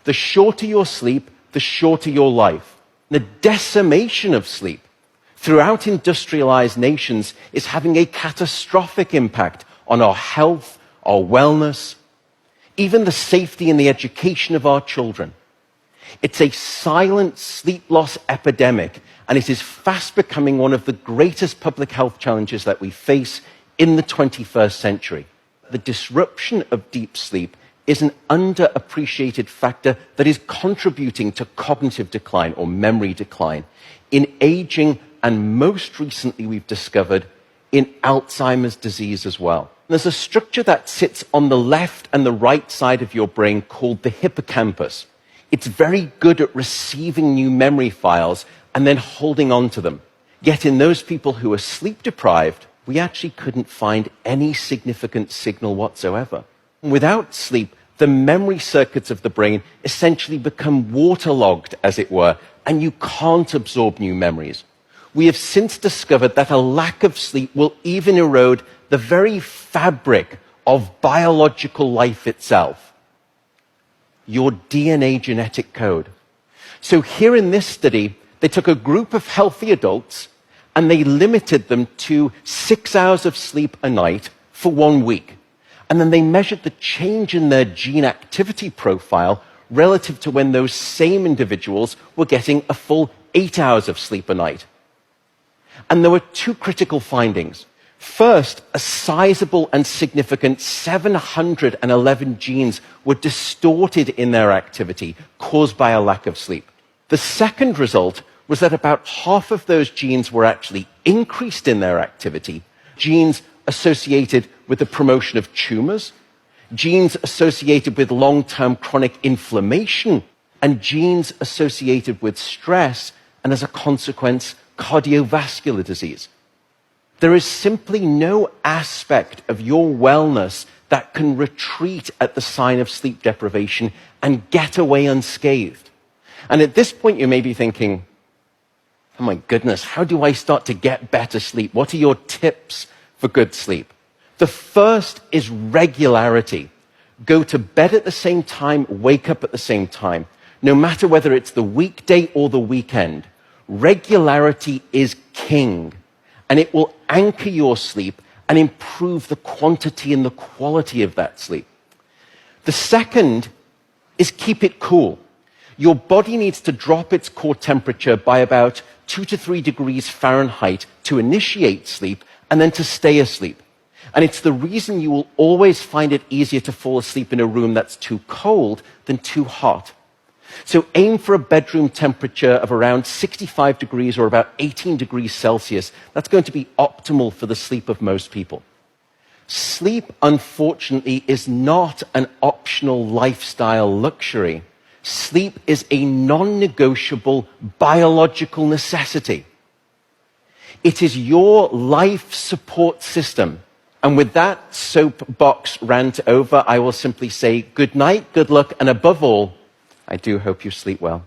The shorter your sleep, the shorter your life. The decimation of sleep throughout industrialized nations is having a catastrophic impact on our health, our wellness, even the safety and the education of our children. It's a silent sleep loss epidemic, and it is fast becoming one of the greatest public health challenges that we face in the 21st century. The disruption of deep sleep is an underappreciated factor that is contributing to cognitive decline or memory decline in aging, and most recently we've discovered in Alzheimer's disease as well. There's a structure that sits on the left and the right side of your brain called the hippocampus. It's very good at receiving new memory files and then holding on to them. Yet in those people who are sleep deprived, we actually couldn't find any significant signal whatsoever. Without sleep, the memory circuits of the brain essentially become waterlogged, as it were, and you can't absorb new memories. We have since discovered that a lack of sleep will even erode the very fabric of biological life itself, your DNA genetic code. So here in this study, they took a group of healthy adults and they limited them to 6 hours of sleep a night for 1 week. And then they measured the change in their gene activity profile relative to when those same individuals were getting a full 8 hours of sleep a night. And there were two critical findings. First, a sizable and significant 711 genes were distorted in their activity, caused by a lack of sleep. The second result was that about half of those genes were actually increased in their activity, genes associated with the promotion of tumors, genes associated with long-term chronic inflammation, and genes associated with stress, and as a consequence, cardiovascular disease. There is simply no aspect of your wellness that can retreat at the sign of sleep deprivation and get away unscathed. And at this point, you may be thinking, oh my goodness, how do I start to get better sleep? What are your tips for good sleep? The first is regularity. Go to bed at the same time, wake up at the same time. No matter whether it's the weekday or the weekend, regularity is king. And it will anchor your sleep and improve the quantity and the quality of that sleep. The second is keep it cool. Your body needs to drop its core temperature by about 2 to 3 degrees Fahrenheit to initiate sleep and then to stay asleep. And it's the reason you will always find it easier to fall asleep in a room that's too cold than too hot. So aim for a bedroom temperature of around 65 degrees or about 18 degrees Celsius. That's going to be optimal for the sleep of most people. Sleep, unfortunately, is not an optional lifestyle luxury. Sleep is a non-negotiable biological necessity. It is your life support system. And with that soapbox rant over, I will simply say good night, good luck, and above all, I do hope you sleep well.